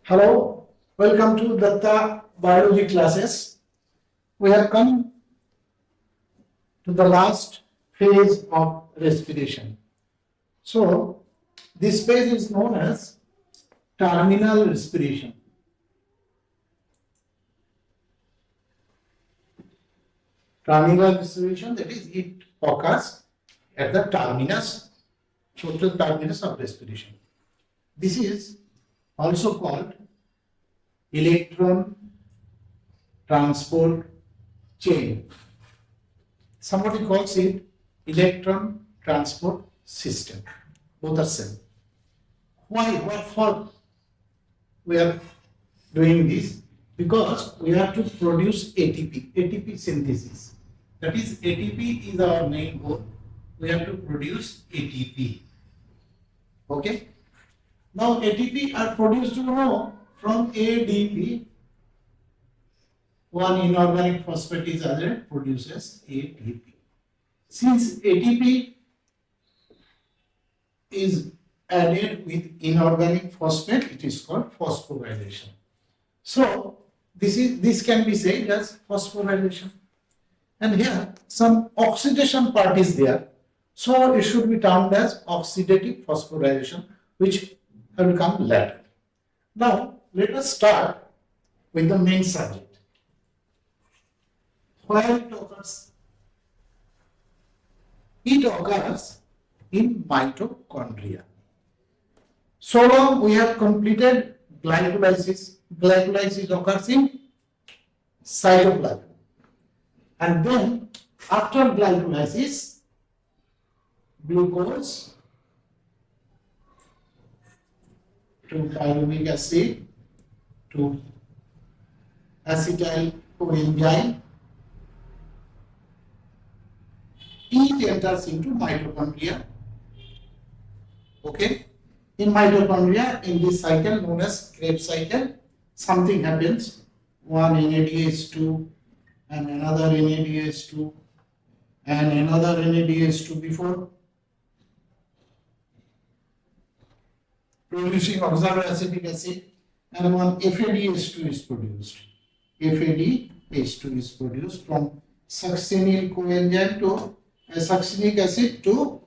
Hello, welcome to Datta Biology classes. We have come to the last phase of respiration. So, this phase is known as terminal respiration. Terminal respiration, that is, it occurs at the terminus, total terminus of respiration. This is also called electron transport chain. Somebody calls it electron transport system. Both are same. Why? What for we are doing this? Because we have to produce ATP synthesis. That is, ATP is our main goal. We have to produce ATP. Okay? Now ATP are produced from ADP. One inorganic phosphate is added, produces ATP. Since ATP is added with inorganic phosphate, it is called phosphorylation. So this can be said as phosphorylation. And here some oxidation part is there. So it should be termed as oxidative phosphorylation, which will come later. Now let us start with the main subject. Where it occurs? It occurs in mitochondria. So long we have completed glycolysis. Glycolysis occurs in cytoplasm. And then after glycolysis, glucose to pyruvic acid to acetyl coenzyme, it enters into mitochondria. Okay? In mitochondria, in this cycle known as Krebs cycle, something happens. One NADH2 and another NADH2 and another NADH2 before producing oxaloacetic acid, and one FADH2 is produced. FADH2 is produced from succinyl coenzyme to succinic acid to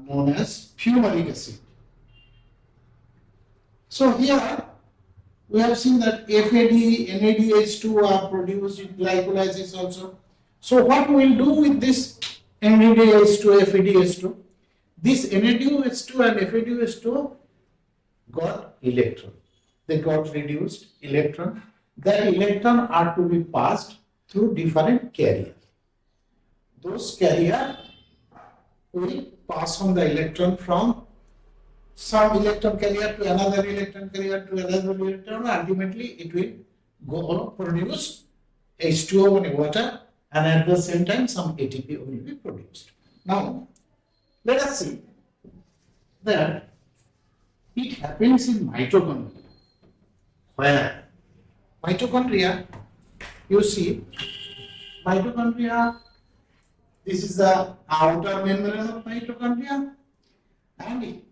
known as fumaric acid. So here we have seen that NADH2 are produced in glycolysis also. So what we will do with this NADH2, FADH2? This NADH2 and FADH2 got electron. They got reduced electron. That electron are to be passed through different carriers. Those carriers will pass on the electron from some electron carrier to another electron carrier to another electron. Ultimately, it will go produce H2O water, and at the same time, some ATP will be produced. Now, let us see that it happens in mitochondria. Where? Mitochondria, you see, mitochondria, this is the outer membrane of mitochondria, and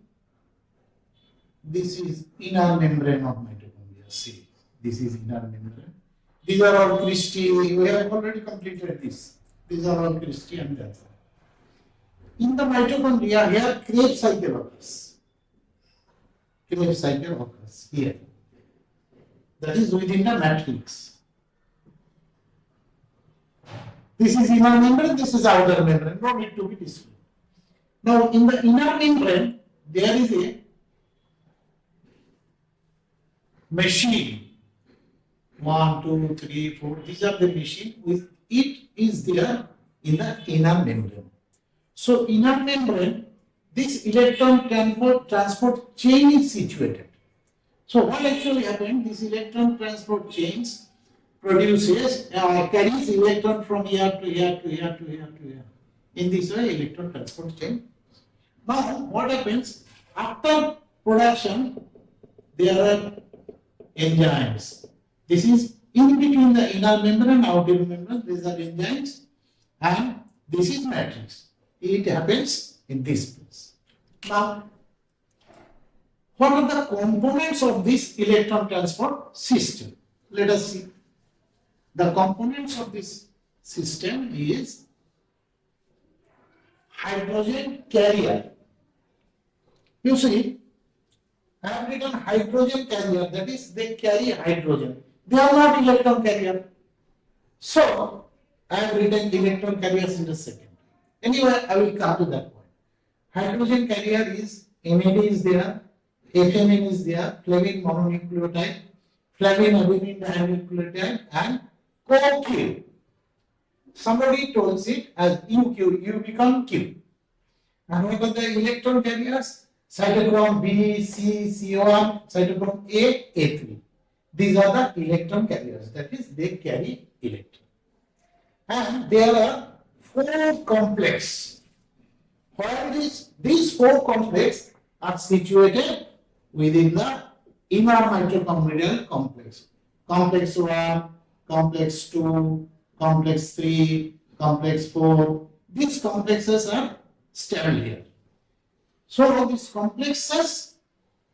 this is inner membrane of mitochondria. See, this is inner membrane. These are all cristae. We have already completed this. These are all cristae, and that's all. In the mitochondria, here Krebs cycle occurs. Krebs cycle occurs here. That is within the matrix. This is inner membrane, this is outer membrane. No need to be displayed. Now, in the inner membrane, there is a machine. 1, 2, 3, 4. These are the machine. With it is there in the inner membrane. So, inner membrane, this electron transport chain is situated. So, what actually happened? This electron transport chains produces, carries electron from here to here to here to here to here. In this way, electron transport chain. Now, what happens? After production, there are enzymes. This is in between the inner membrane and outer membrane. These are enzymes, and this is matrix. It happens in this place. Now, What are the components of this electron transport system? Let us see. The components of this system is hydrogen carrier. You see, I have written hydrogen carrier, that is, they carry hydrogen. They are not electron carrier. So, I have written electron carriers in a second. Anyway, I will come to that point. Hydrogen carrier is NAD is there, FMN is there, flavin mononucleotide, flavin adenine dinucleotide, and CoQ. Somebody tells it as UQ, you become Q. And what are the electron carriers? Cytochrome B, C, CO1, cytochrome A, A3. These are the electron carriers, that is, they carry electron. And there are 4 complexes. Where these 4 complexes are situated within the inner mitochondrial complex. Complex 1, complex 2, complex 3, complex 4. These complexes are stable here. So these complexes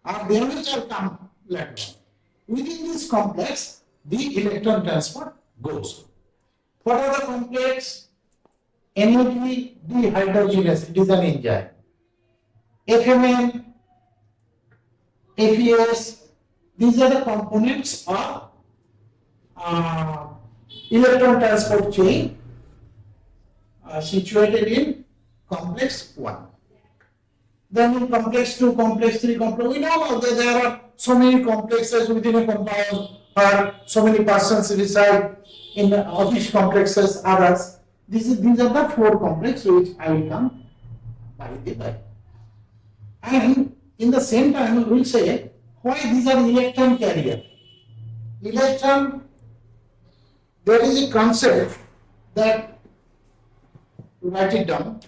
are there which are come later on. Within this complex, the electron transport goes. What are the complex? NAD dehydrogenase, it is an enzyme. FMN, FES, these are the components of electron transport chain situated in complex 1. Then in complex 2, complex 3, complex, we know that there are so many complexes within a compound, or so many persons reside in which complexes are others. These are the 4 complexes which I will come by the way. And in the same time, we will say why these are electron carrier. Electron, there is a concept that, write it down,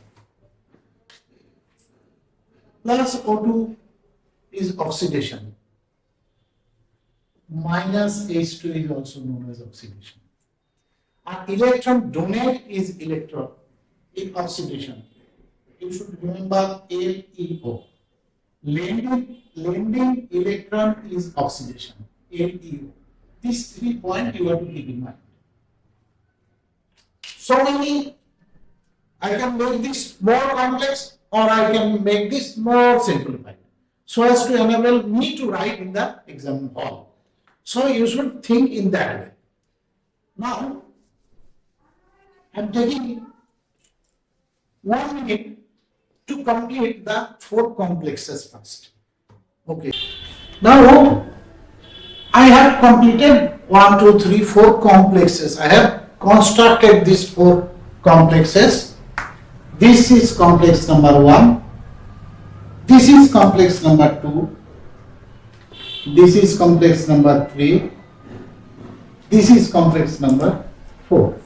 plus O2 is oxidation, minus H2 is also known as oxidation. An electron donate is electron in oxidation. You should remember LEO. Lending electron is oxidation, LEO. These 3 points you have to keep in mind. So many, I can make this more complex or I can make this more simplified, so as to enable me to write in the exam hall. So you should think in that way. Now, I am taking 1 minute to complete the 4 complexes first. Okay. Now, I have completed 1, 2, 3, 4 complexes. I have constructed these 4 complexes. This is complex number 1. This is complex number 2. This is complex number 3. This is complex number 4.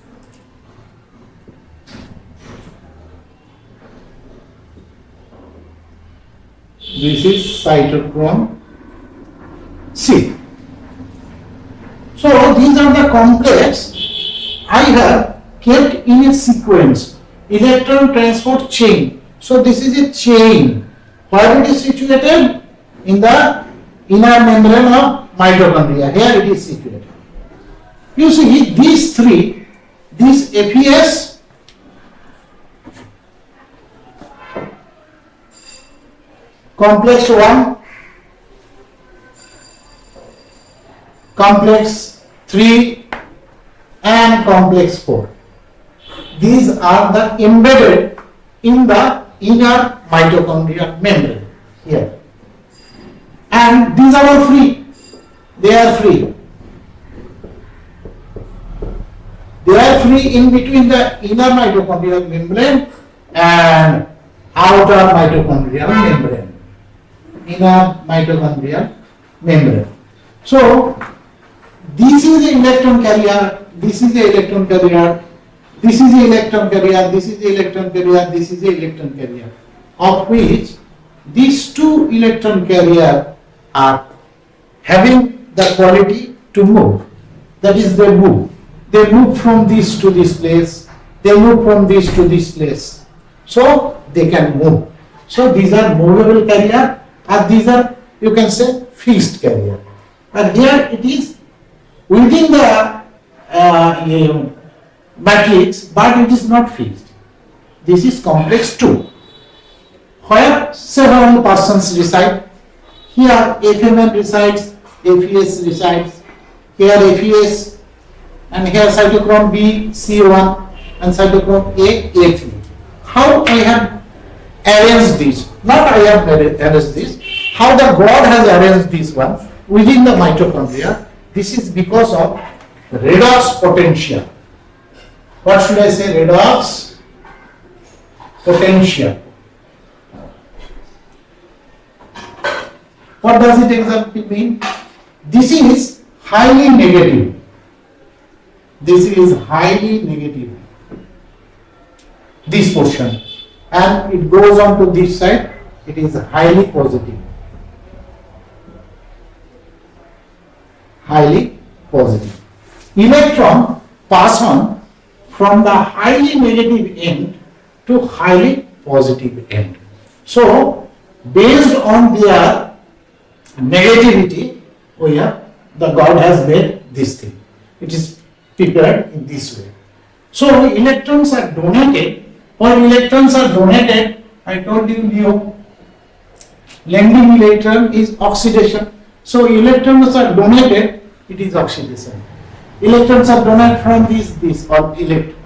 This is cytochrome C. So these are the complex I have kept in a sequence. Electron transport chain. So this is a chain. Where it is situated? In the inner membrane of mitochondria. Here it is situated. You see these 3, this FES, complex 1, complex 3 and complex 4. These are the embedded in the inner mitochondrial membrane here. And these are all free. They are free. They are free in between the inner mitochondrial membrane and outer mitochondrial membrane. Inner mitochondrial membrane. So, this is the electron carrier, this is the electron carrier, this is the electron carrier, this is the electron carrier, this is the electron carrier, of which these 2 electron carrier are having the quality to move. That is, they move. They move from this to this place, they move from this to this place. So, they can move. So, these are movable carrier, and these are you can say fixed carrier. And here it is within the matrix, but it is not fixed. This is complex 2, where several persons reside. Here FMN resides, FES resides, here FES, and here cytochrome B, C1, and cytochrome A, A3. How I have arranged this? Not I have arranged this. How the God has arranged this one within the mitochondria? This is because of redox potential. What should I say? Redox potential. What does it exactly mean? This is highly negative. This is highly negative. This portion. And it goes on to this side. It is highly positive. Highly positive. Electron pass on from the highly negative end to highly positive end. So, based on their negativity, the God has made this thing. It is prepared in this way. So, electrons are donated. When electrons are donated, I told you, Leo, lending electron is oxidation. So, electrons are donated, it is oxidation. Electrons are donated from this or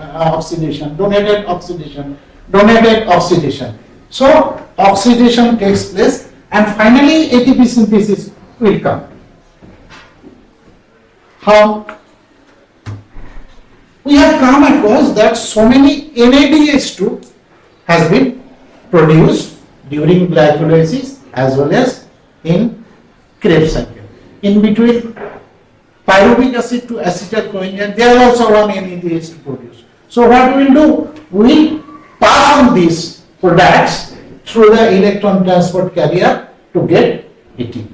oxidation, donated oxidation, donated oxidation. So, oxidation takes place and finally ATP synthesis will come. How? We have come across that so many NADH2 has been produced during glycolysis as well as in Krebs cycle. In between pyruvic acid to acetyl-CoA, there are also one NADH2 produced. So what we will do? We will pass on these products through the electron transport carrier to get ATP.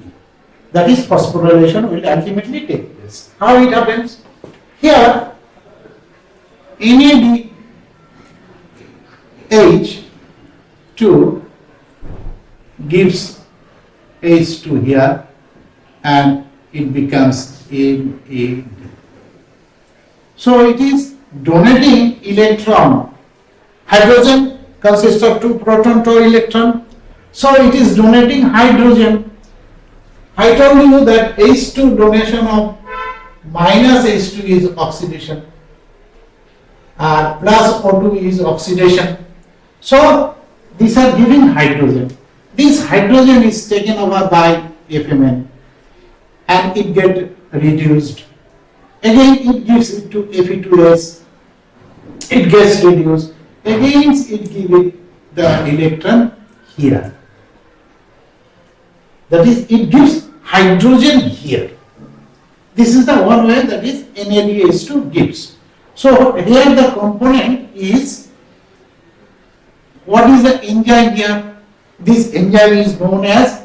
That is, phosphorylation will ultimately take place. How it happens? Here, NADH2 gives H2 here and it becomes NAD. So it is donating electron. Hydrogen consists of 2 proton, 2 electron. So it is donating hydrogen. I told you that H2 donation of minus H2 is oxidation. Plus O2 is oxidation. So these are giving hydrogen. This hydrogen is taken over by FMN and it gets reduced. Again it gives it to Fe2S. It gets reduced. Again it gives it the electron here. That is, it gives hydrogen here. This is the one way that is NADH2 gives. So here the component is, what is the enzyme here? This enzyme is known as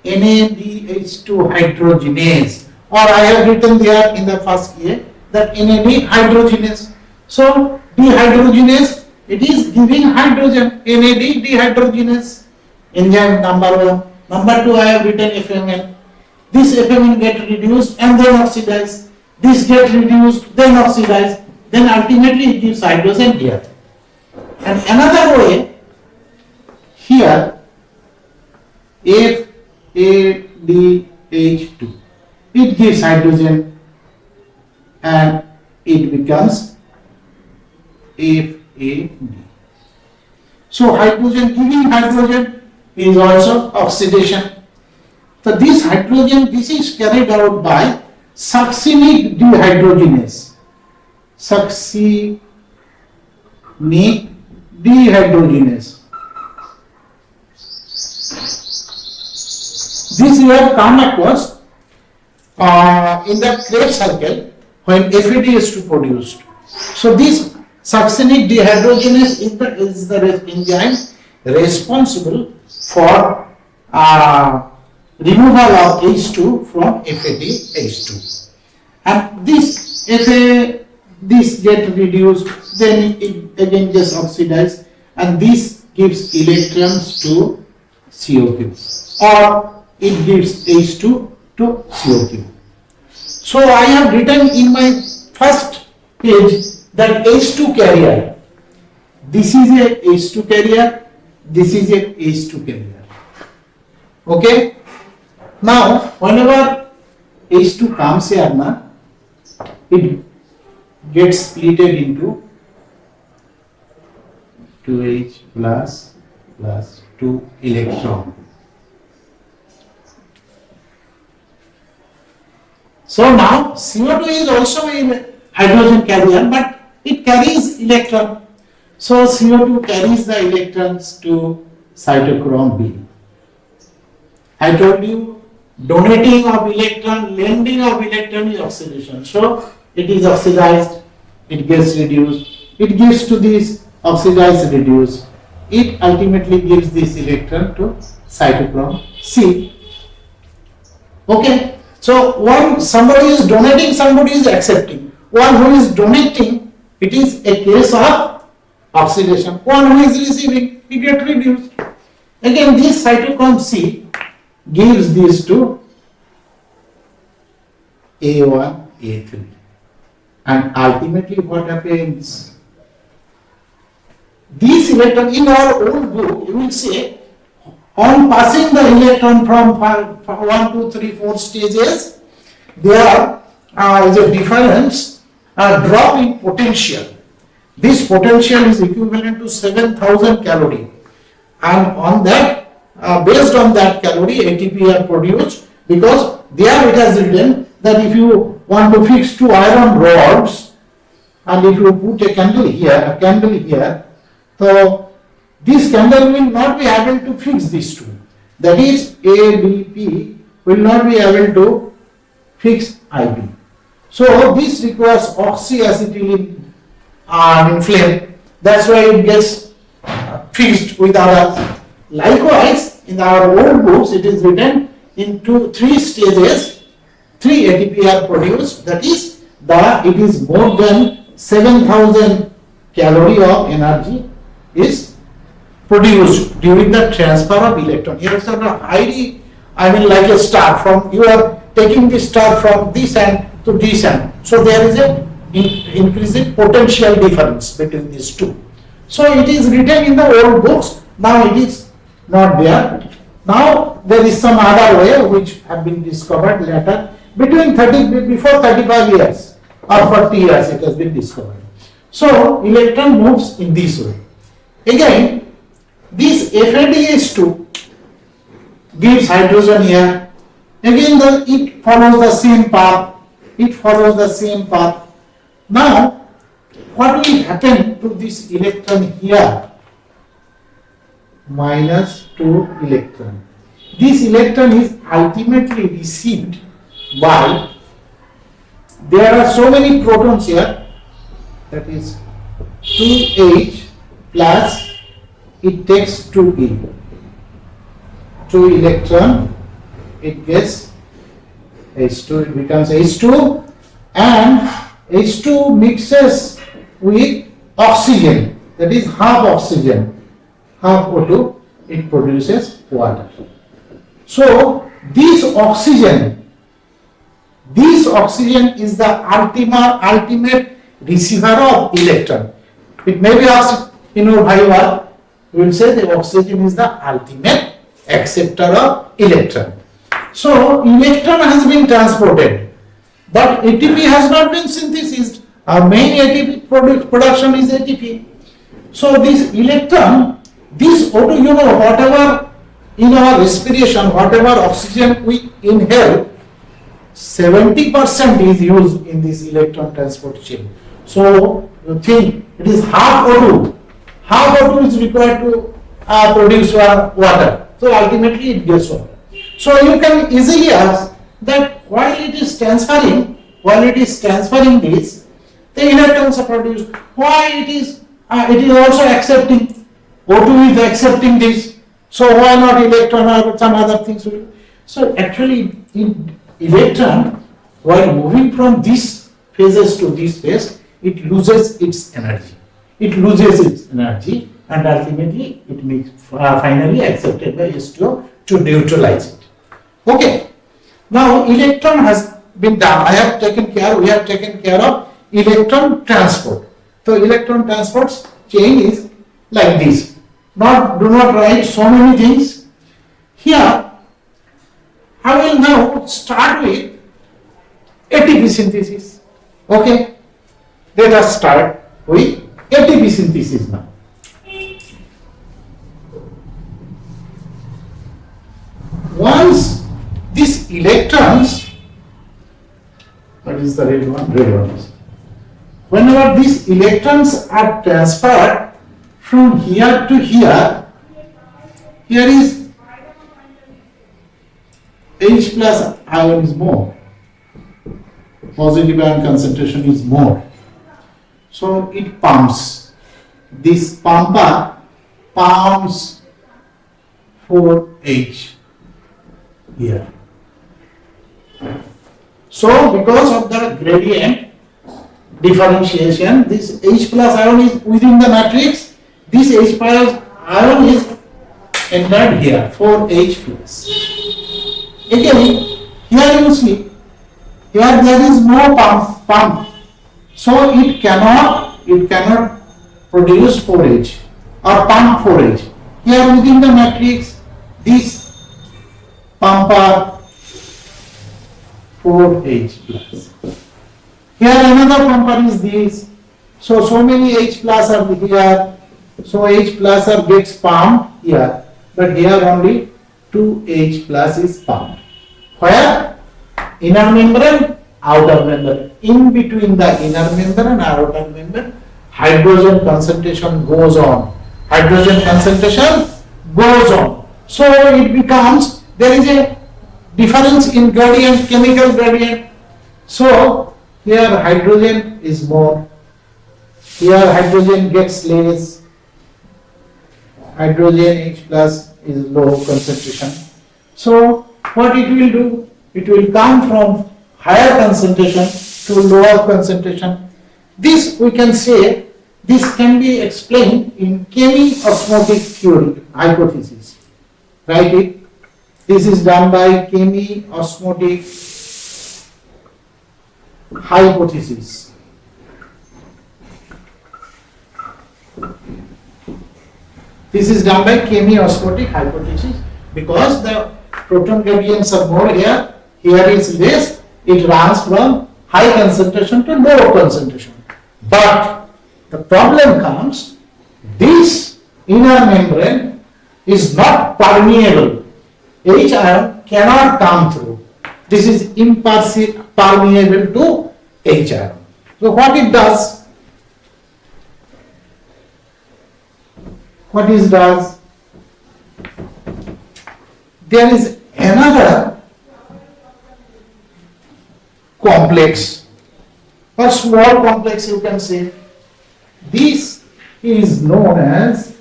NADH2 hydrogenase, or I have written there in the first year that NAD hydrogenase. So dehydrogenase, it is giving hydrogen, NAD dehydrogenase, enzyme number 1. Number 2 I have written FMN. This FMN get reduced and then oxidized. This get reduced, then oxidized. Then ultimately it gives hydrogen here. And another way, here FADH2, it gives hydrogen and it becomes FAD. So hydrogen giving hydrogen is also oxidation. So this hydrogen, this is carried out by succinic dehydrogenase. Succinic dehydrogenase. This we have come across in the Krebs cycle when FAD is produced. So this succinic dehydrogenase is the enzyme responsible for removal of H2 from FADH2. And this this get reduced, then it again gets oxidized, and this gives electrons to CO2. Or it gives H2 to CO2. So I have written in my first page that H2 carrier. This is a H2 carrier. This is a H2 carrier. Okay. Now, whenever H2 comes here, it gets split into 2H plus 2 electron. So now CO2 is also a hydrogen carrier, but it carries electron. So CO2 carries the electrons to cytochrome B. I told you donating of electron, lending of electron is oxidation. So it is oxidized, it gets reduced, it gives to this oxidized reduced. It ultimately gives this electron to cytochrome C. Okay. So when somebody is donating, somebody is accepting. One who is donating, it is a case of oxidation. One who is receiving, he gets reduced. Again, this cytochrome C gives these to A1, A3. And ultimately what happens? This electron, in our old book, you will say, on passing the electron from 1, 2, 3, 4 stages, there is a difference, a drop in potential. This potential is equivalent to 7,000 calorie. And on that, based on that calorie, ATP are produced, because there it has written that if you want to fix 2 iron rods, and if you put a candle here, so this candle will not be able to fix these two. That is, ADP will not be able to fix IB. So this requires oxyacetylene in flame. That's why it gets fixed with others. Likewise, in our old books, it is written in 3 stages. 3 ATP are produced. That is, it is more than 7,000 calorie of energy is produced during the transfer of electron. Here is a highly, like a star, from you are taking the star from this end to this end. So there is a increasing potential difference between these two. So it is written in the old books. Now it is not there. Now there is some other way which have been discovered later. Before 35 years or 40 years it has been discovered. So electron moves in this way. Again, this FADH2 gives hydrogen here. Again, it follows the same path. Now, what will happen to this electron here? Minus 2 electron. This electron is ultimately received by, there are so many protons here, that is 2H plus, it takes 2E. 2 electron, it gets H2, it becomes H2, and H2 mixes with oxygen, that is half oxygen, half O2, it produces water. So this oxygen is the ultimate receiver of electron. It may be asked, why? We will say the oxygen is the ultimate acceptor of electron. So electron has been transported, but ATP has not been synthesized. Our main ATP production is ATP. So this electron, this O2, whatever in our respiration, whatever oxygen we inhale, 70% is used in this electron transport chain. So you think it is half O2. Half O2 is required to produce water. So ultimately it gets water. So you can easily ask that while it is transferring this, the electrons are produced. Why it is also accepting, O2 is accepting this. So why not electron or some other things? So actually electron, while moving from these phases to this phase, it loses its energy. And ultimately it makes finally accepted by H2O to neutralize it. Okay. Now electron has been done. We have taken care of electron transport. So electron transport chain is like this. Do not write so many things. Here I will now start with ATP synthesis. Okay. Let us start with ATP synthesis now. Once these electrons, what is the red one? Red one. Whenever these electrons are transferred from here to here, here is H plus ion is more. Positive ion concentration is more. So it pumps. This pumper pumps 4H here. So because of the gradient differentiation, this H plus ion is within the matrix. This H plus ion is entered here, 4H plus. Again, here you see, here there is no pump. So it cannot produce 4H or pump 4H. Here within the matrix, this pumper 4H plus. Here another pumper is this. So many H plus are here. So H plus are gets pumped here. But here only 2H plus is pumped. Where? Inner membrane, outer membrane. In between the inner membrane and outer membrane, hydrogen concentration goes on. So it becomes, there is a difference in gradient, chemical gradient. So here hydrogen is more. Here hydrogen gets less. Hydrogen H plus is low concentration. So what it will do? It will come from higher concentration to lower concentration. This we can say, this can be explained in chemi-osmotic theory, hypothesis. Write it. This is done by chemi-osmotic hypothesis. This is done by chemi-osmotic hypothesis because the proton gradients are more here. Here is less. It runs from high concentration to low concentration. But the problem comes, this inner membrane is not permeable. H ion cannot come through. This is impermeable to H ion. So what it does? There is another complex or small complex, you can say. This is known as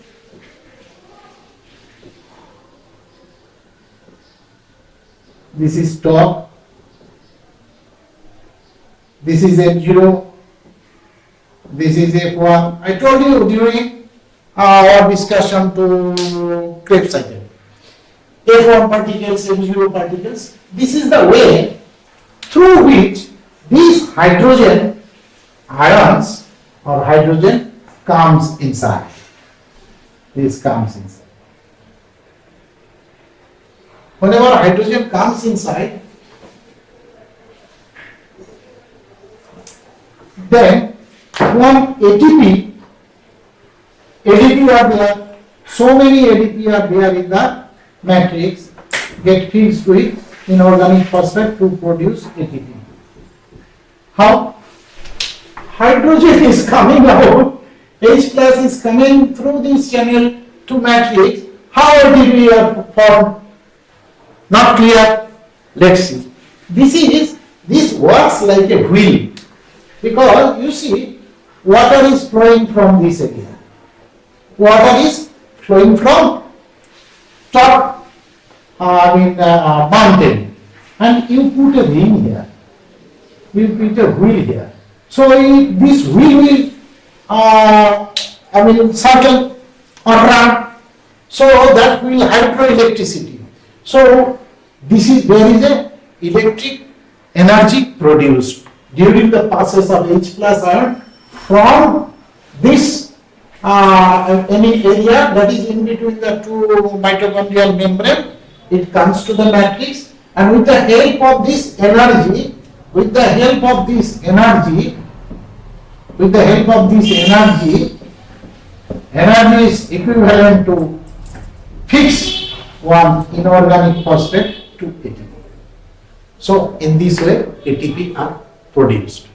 this is top, this is F0, this is F1. I told you during our discussion to Krebs cycle. F1 particles, F0 particles. This is the way through which these hydrogen ions or hydrogen comes inside. This comes inside. Whenever hydrogen comes inside, then one ATP are there, so many ADP are there in the matrix, get fused with inorganic phosphate to produce ATP. How? Hydrogen is coming out, H plus is coming through this channel to matrix. How ATP are formed? Not clear? Let's see. This works like a wheel, because you see water is flowing from this area. Water is flowing from top mountain, and you put a ring here. You put a wheel here. So this wheel will circle or run. So that will hydroelectricity. So there is a electric energy produced during the process of H plus ion from this any area that is in between the two mitochondrial membrane. It comes to the matrix, and with the help of this energy, energy is equivalent to fixed one inorganic phosphate to ATP. So in this way ATP are produced.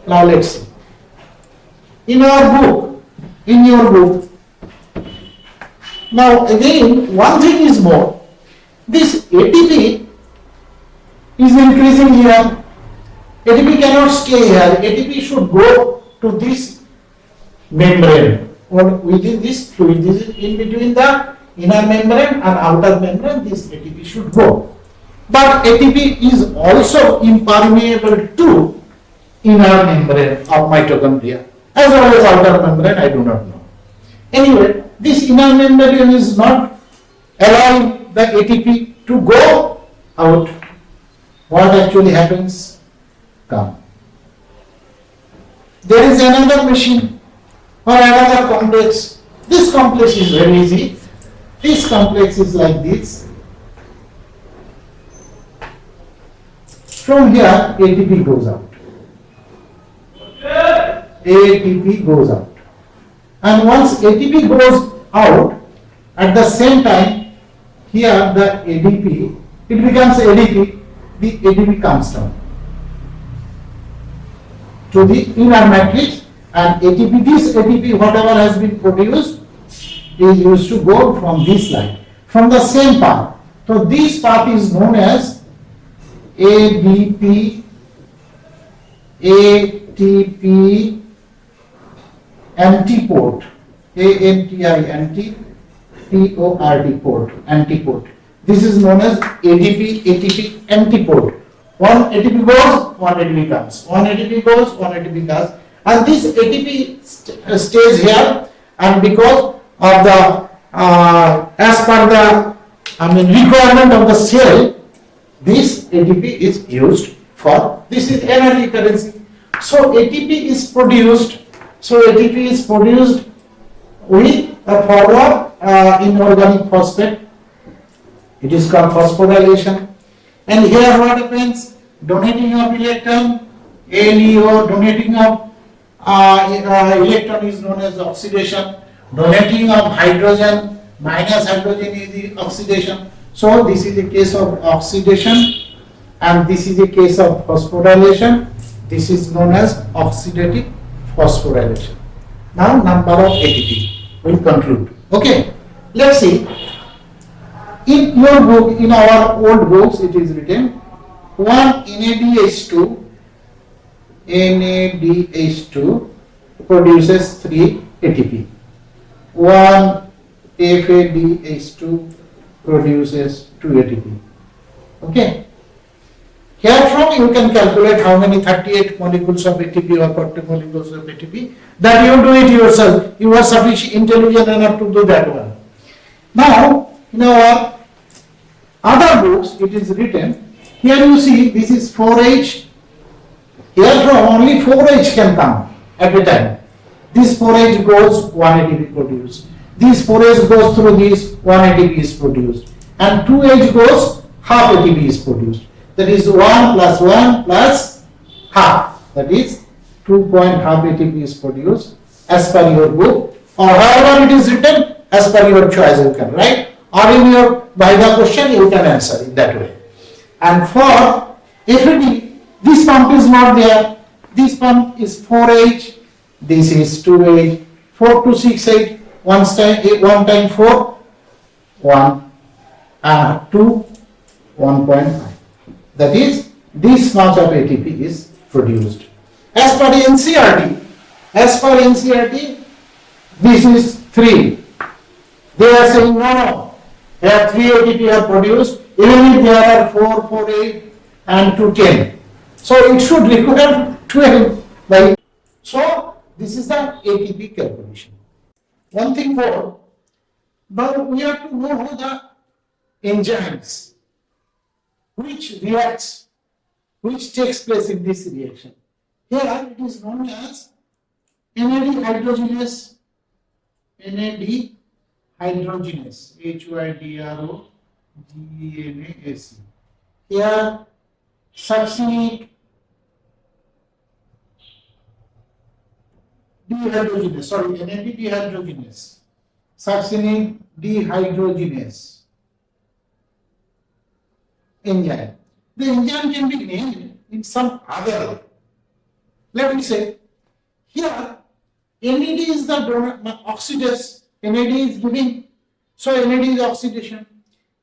Now let's see. In your book, now again one thing is more. This ATP is increasing here. ATP cannot stay here. ATP should go to this membrane or within this fluid. This is in between the inner membrane and outer membrane. This ATP should go. But ATP is also impermeable to inner membrane of mitochondria as well as outer membrane. I do not know. Anyway, this inner membrane is not allowing the ATP to go out. What actually happens? Come. There is another machine or another complex. This complex is very easy. This complex is like this. From here, ATP goes out. ATP goes out. And once ATP goes out, at the same time, here the ADP, it becomes ADP, the ADP comes down to the inner matrix, and ATP, this ATP, whatever has been produced, is used to go from this line, from the same path. So this path is known as ADP, ATP, antiport, ANTI, antiport. This is known as ADP, ATP, antiport. One ATP goes, one ATP comes. One ATP goes, one ATP comes. And this ATP stays here, and because of the, as per the requirement of the cell, this ATP is used for, this is energy currency. So ATP is produced, with a form of inorganic phosphate. It is called phosphorylation. And here what happens? Donating of electron, LEO, donating of electron is known as oxidation. Donating of hydrogen, minus hydrogen is the oxidation. So this is a case of oxidation, and this is a case of phosphorylation. This is known as oxidative phosphorylation. Now number of ATP will conclude. Okay, let's see. In your book, in our old books, it is written 1 NADH2 produces 3 ATP. 1 FADH2 produces 2 ATP. Okay. Herefrom you can calculate how many 38 molecules of ATP or 40 molecules of ATP. That you do it yourself. You are sufficient intelligent enough to do that one. Now, in our other books, it is written, here you see this is 4H. Here from only 4H can come at a time. This 4H goes, 1 ATP produced. This 4H goes through this, 1 ATP is produced. And 2H goes, half ATP is produced. That is 1 plus 1 plus half. That is 2.5 ATP is produced as per your book, or however it is written as per your choice you can write, or in your Viva question you can answer in that way. And for FAD, this pump is not there. This pump is 4H, this is 2H, 4 to 6, 8, one time 4, 1, 2, 1.5. That is, this much of ATP is produced. As per NCRT, this is 3. They are saying no, there are 3 ATP are produced, even if there are 4, 4, 8 and 2, 10. So it should require 12 by. So this is the ATP calculation. One thing more, now we have to know how the enzymes. which reacts, which takes place in this reaction. Here it is known as NAD hydrogenase, NAD hydrogenase, HYDROGENASE. Here succinic dehydrogenase, sorry, NAD dehydrogenase, succinic dehydrogenase enzyme. The enzyme can be named in some other way. Let me say, here NAD is the oxidase, NAD is giving, so NAD is oxidation.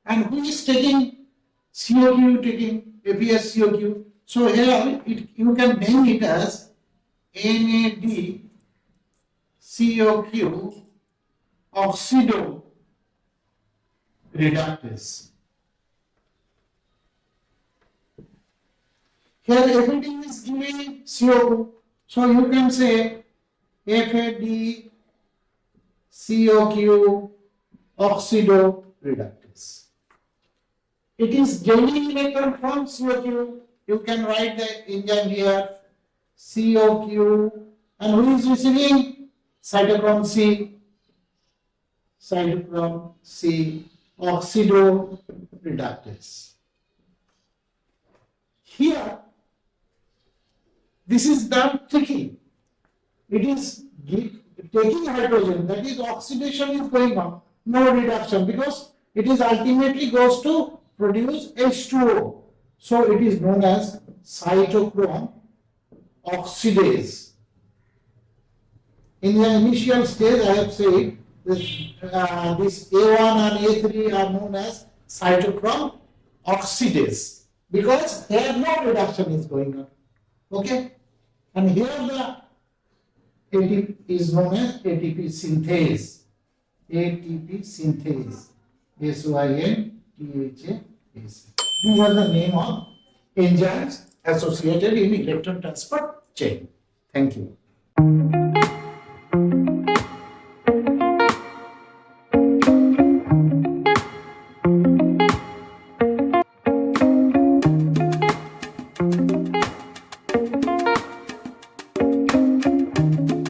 And who is taking COQ, taking FeSCOQ? So here you can name it as NAD COQ oxido reductase. Here FAD is giving CO2, so you can say FAD COQ oxido reductase. It is gaining electron from COQ. You can write the enzyme here, COQ, and who is receiving? Cytochrome C, oxido reductase. Here, this is done tricky. It is taking hydrogen, that is oxidation is going on, no reduction, because it is ultimately goes to produce H2O. So it is known as cytochrome oxidase. In the initial stage, I have said this A1 and A3 are known as cytochrome oxidase because here no reduction is going on. Okay? And here the ATP is known as ATP synthase. ATP synthase. SYNTHASE. These are the name of enzymes associated in electron transport chain. Thank you.